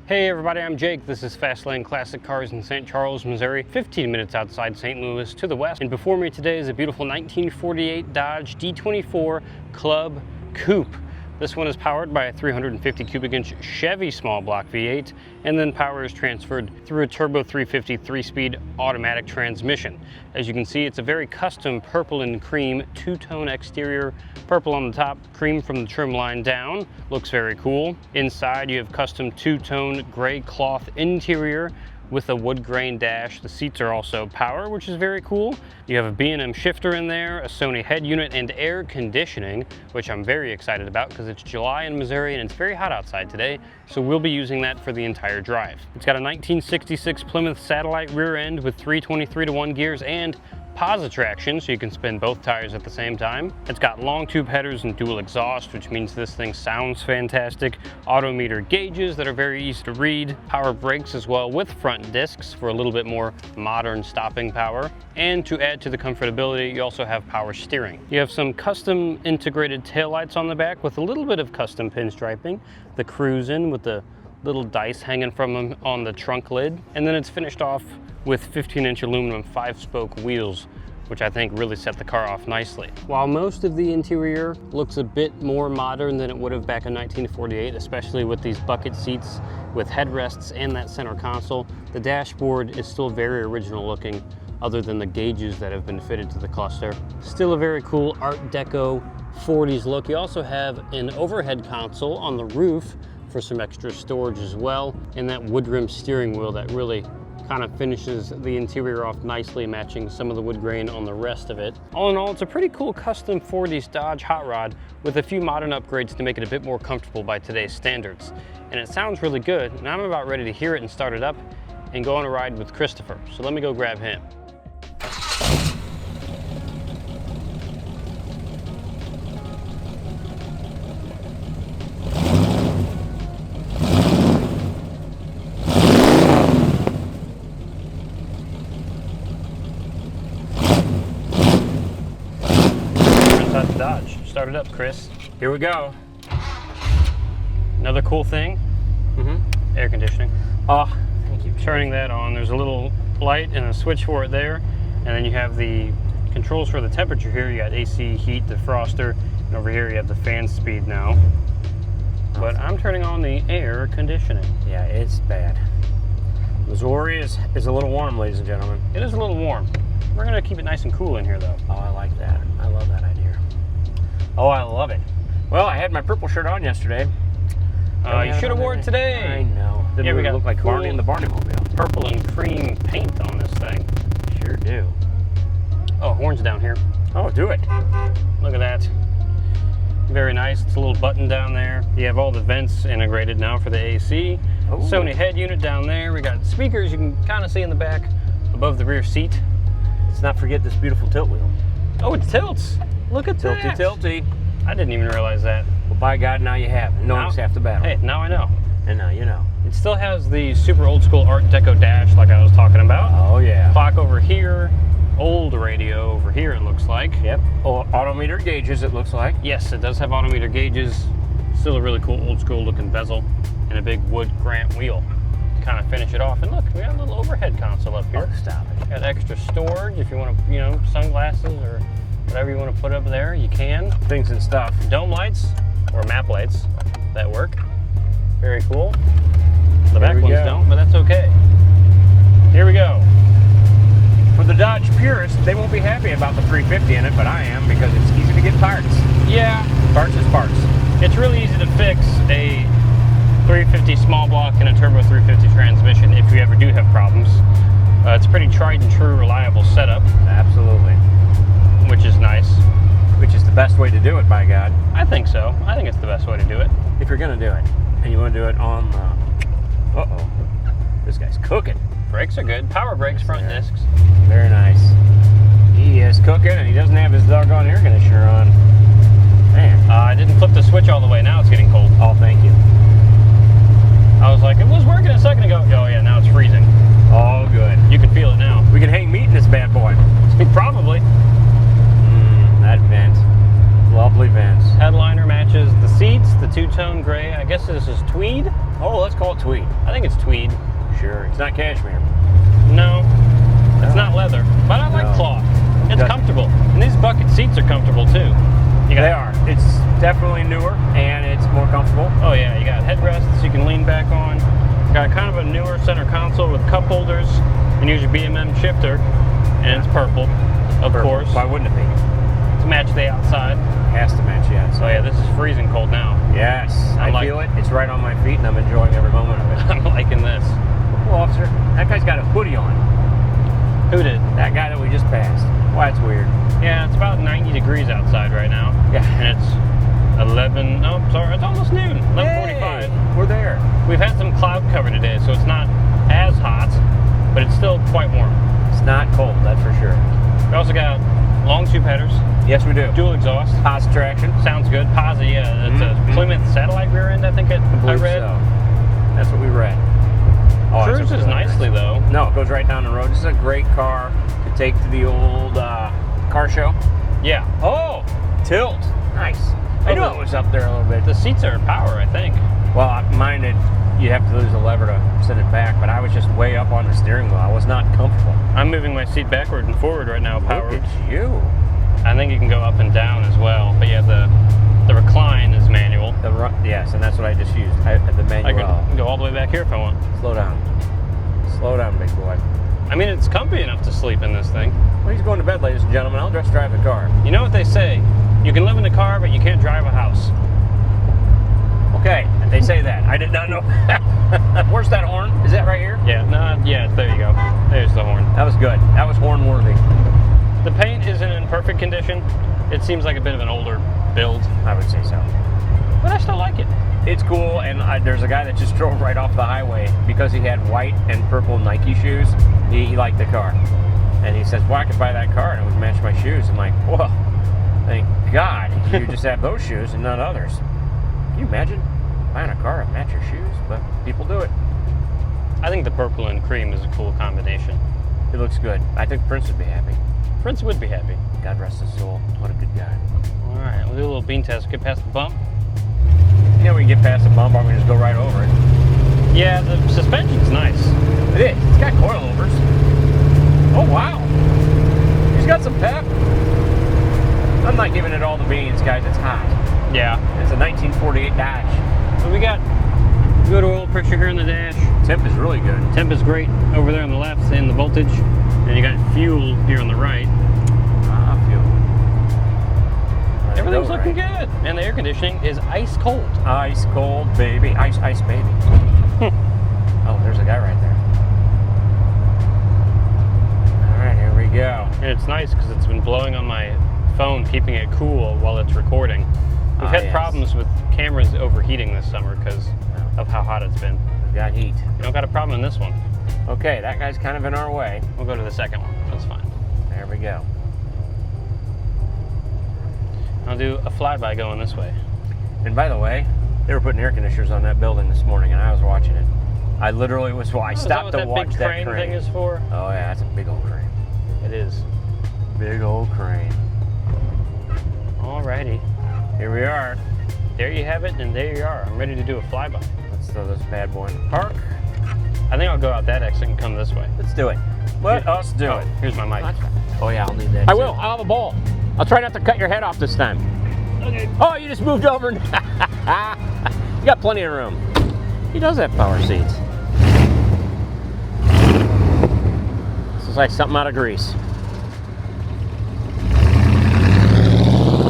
Hey everybody, I'm Jake. This is Fastlane Classic Cars in St. Charles, Missouri, 15 minutes outside St. Louis to the west. And before me today is a beautiful 1948 Dodge D24 Club Coupe. This one is powered by a 350 cubic inch Chevy small block V8, and then power is transferred through a turbo 350 3-speed automatic transmission. As you can see, it's a very custom purple and cream two-tone exterior, purple on the top, cream from the trim line down. Looks very cool. Inside you have custom two-tone gray cloth interior with a wood grain dash. The seats are also power, which is very cool. You have a B&M shifter in there, a Sony head unit, and air conditioning, which I'm very excited about because it's July in Missouri and it's very hot outside today, so we'll be using that for the entire drive. It's got a 1966 Plymouth satellite rear end with 323-to-1 gears and Posi traction, so you can spin both tires at the same time. It's got long tube headers and dual exhaust, which means this thing sounds fantastic. Autometer gauges that are very easy to read. Power brakes as well with front discs for a little bit more modern stopping power. And to add to the comfortability, you also have power steering. You have some custom integrated taillights on the back with a little bit of custom pinstriping. The cruising with the little dice hanging from them on the trunk lid. And then it's finished off with 15-inch aluminum 5-spoke wheels, which I think really set the car off nicely. While most of the interior looks a bit more modern than it would have back in 1948, especially with these bucket seats with headrests and that center console, the dashboard is still very original looking, other than the gauges that have been fitted to the cluster. Still a very cool Art Deco 40s look. You also have an overhead console on the roof for some extra storage as well, and that wood rim steering wheel that really kind of finishes the interior off nicely, matching some of the wood grain on the rest of it. All in all, it's a pretty cool custom 40s Dodge hot rod with a few modern upgrades to make it a bit more comfortable by today's standards. And it sounds really good, and I'm about ready to hear it and start it up and go on a ride with Christopher. So let me go grab him. Dodge. Start it up, Chris. Here we go. Another cool thing, air conditioning. Oh, thank you. Turning that on, there's a little light and a switch for it there, and then you have the controls for the temperature here. You got AC, heat, defroster, and over here you have the fan speed now. But I'm turning on the air conditioning. Yeah, it's bad. Missouri is a little warm, ladies and gentlemen. It is a little warm. We're gonna keep it nice and cool in here though. Oh, I like that. I love that idea. Oh, I love it. Well, I had my purple shirt on yesterday. You should have worn it today. I know. Didn't Yeah, we got look like cool Barney in the Barney Mobile. Purple and cream paint on this thing. Sure do. Oh, horns down here. Oh, do it. Look at that. Very nice. It's a little button down there. You have all the vents integrated now for the AC. Oh. Sony head unit down there. We got speakers you can kind of see in the back above the rear seat. Let's not forget this beautiful tilt wheel. Oh, it tilts. Look at Tilty, that. tilty. I didn't even realize that. Well, by God, now you have. Knowing's half the battle. Hey, now I know. And now you know. It still has the super old school Art Deco dash like I was talking about. Oh, yeah. Clock over here. Old radio over here, it looks like. Yep. Oh, autometer gauges, it looks like. Yes, it does have autometer gauges. Still a really cool old school looking bezel and a big wood grant wheel to kind of finish it off. And look, we got a little overhead console up here. Oh, stop it. Got extra storage if you want to, sunglasses or whatever you want to put up there, you can. Things and stuff. Dome lights or map lights that work. Very cool. The back ones don't, but that's okay. Here we go. For the Dodge purists, they won't be happy about the 350 in it, but I am, because it's easy to get parts. Yeah. Parts is parts. It's really easy to fix a 350 small block and a turbo 350 transmission if you ever do have problems. It's a pretty tried and true, reliable setup. Absolutely. Which is nice. Which is the best way to do it, by God. I think so. I think it's the best way to do it. If you're going to do it. And you want to do it on the... Uh-oh. This guy's cooking. Brakes are good. Power brakes, front discs. Very nice. He is cooking, and he doesn't have his doggone air conditioner on. Man. I didn't flip the switch all the way. Now it's getting cold. Oh, thank you. I was like, it was working a second ago. Oh, yeah, now it's freezing. All good. You can feel it now. We can hang meat in this bad boy. Probably. That vent. Lovely vents. Headliner matches the seats, the two-tone gray. I guess this is tweed. Oh, let's call it tweed. I think it's tweed. Sure, it's not cashmere. No, it's not leather, but I like cloth. It's comfortable, and these bucket seats are comfortable too. They are. It's definitely newer, and it's more comfortable. Oh yeah, you got headrests you can lean back on. Got kind of a newer center console with cup holders. You can use your BMM shifter, and it's purple, of course. Why wouldn't it be? To match the outside. Has to match the outside. Oh yeah, this is freezing cold now. Yes, I feel it. It's right on my feet, and I'm enjoying every moment of it. I'm liking this. Well, officer, that guy's got a hoodie on. Who did? That guy that we just passed. Why, it's weird. Yeah, it's about 90 degrees outside right now. Yeah. And it's 11, oh, sorry, it's almost noon, 11:45. Hey, we're there. We've had some cloud cover today, so it's not as hot, but it's still quite warm. It's not cold, that's for sure. We also got long tube headers. Yes, we do. Dual exhaust. Posi traction. Sounds good. Posi, yeah. It's a Plymouth satellite rear end, I think I read. So. That's what we read. Oh, Cruises nicely, though. No, it goes right down the road. This is a great car to take to the old car show. Yeah. Oh, tilt. Nice. I knew it was up there a little bit. The seats are power, I think. Well, mine, you have to lose a lever to set it back, but I was just way up on the steering wheel. I was not comfortable. I'm moving my seat backward and forward right now, power. Look at you. I think you can go up and down as well, but yeah, the recline is manual. Yes, and that's what I just used. The manual. I can go all the way back here if I want. Slow down. Slow down, big boy. I mean, it's comfy enough to sleep in this thing. Well, he's going to bed, ladies and gentlemen. I'll just drive the car. You know what they say? You can live in a car, but you can't drive a house. Okay, they say that. I did not know. Where's that horn? Is that right here? Yeah, yeah, there you go. There's the horn. That was good. That was horn worthy. The paint isn't in perfect condition. It seems like a bit of an older build. I would say so. But I still like it. It's cool, and there's a guy that just drove right off the highway because he had white and purple Nike shoes. He liked the car. And he says, well, I could buy that car and it would match my shoes. I'm like, whoa, thank God you just have those shoes and not others. Can you imagine buying a car that match your shoes? But people do it. I think the purple and cream is a cool combination. It looks good. I think Prince would be happy. Prince would be happy. God rest his soul. What a good guy. All right, we'll do a little bean test. Get past the bump. You know, we can get past the bump, or we can just go right over it. Yeah, the suspension's nice. It is. It's got coilovers. Oh, wow. He's got some pep. I'm not giving it all the beans, guys. It's hot. Yeah. It's a 1948 Dodge. So we got good oil pressure here in the dash. Temp is really good. Temp is great over there on the left, and the voltage. And you got fuel here on the right. Fuel. Everything's looking good. And the air conditioning is ice cold. Ice cold, baby. Ice baby. Oh, there's a guy right there. All right, here we go. And it's nice because it's been blowing on my phone, keeping it cool while it's recording. We've had problems with cameras overheating this summer because of how hot it's been. We've got heat. You don't got a problem in this one. Okay, that guy's kind of in our way. We'll go to the second one. That's fine. There we go. I'll do a flyby going this way. And by the way, they were putting air conditioners on that building this morning, and I was watching it. I literally was. I stopped to watch that crane. Big crane thing is for? Oh yeah, that's a big old crane. It is. Big old crane. Alrighty. Here we are. There you have it, and there you are. I'm ready to do a flyby. Let's throw this bad boy in the park. I think I'll go out that exit and come this way. Let's do it. Let us do it. Here's my mic. Oh yeah, I'll need that. I will. I'll have a ball. I'll try not to cut your head off this time. Okay. Oh, you just moved over. You got plenty of room. He does have power seats. This is like something out of Grease.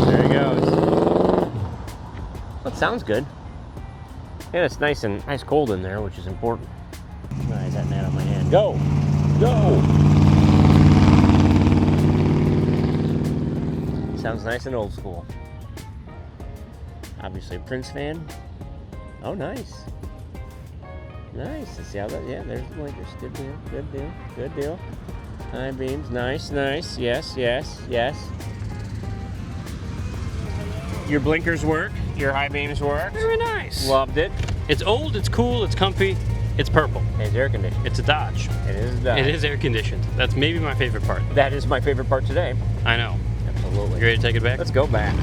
There he goes. That sounds good. And it's nice and ice cold in there, which is important. Why is that gnat on my hand? Go! Go! Sounds nice and old school. Obviously a Prince fan. Oh, nice. Nice. Let's see how that, yeah, there's the blinkers. Good deal, good deal, good deal. High beams, nice, nice. Yes, yes, yes. Your blinkers work, your high beams work. Very nice. Loved it. It's old, it's cool, it's comfy, it's purple. It's air conditioned. It's a Dodge. It is a Dodge. It is air conditioned. That's maybe my favorite part. That is my favorite part today. I know. Absolutely. You ready to take it back? Let's go back.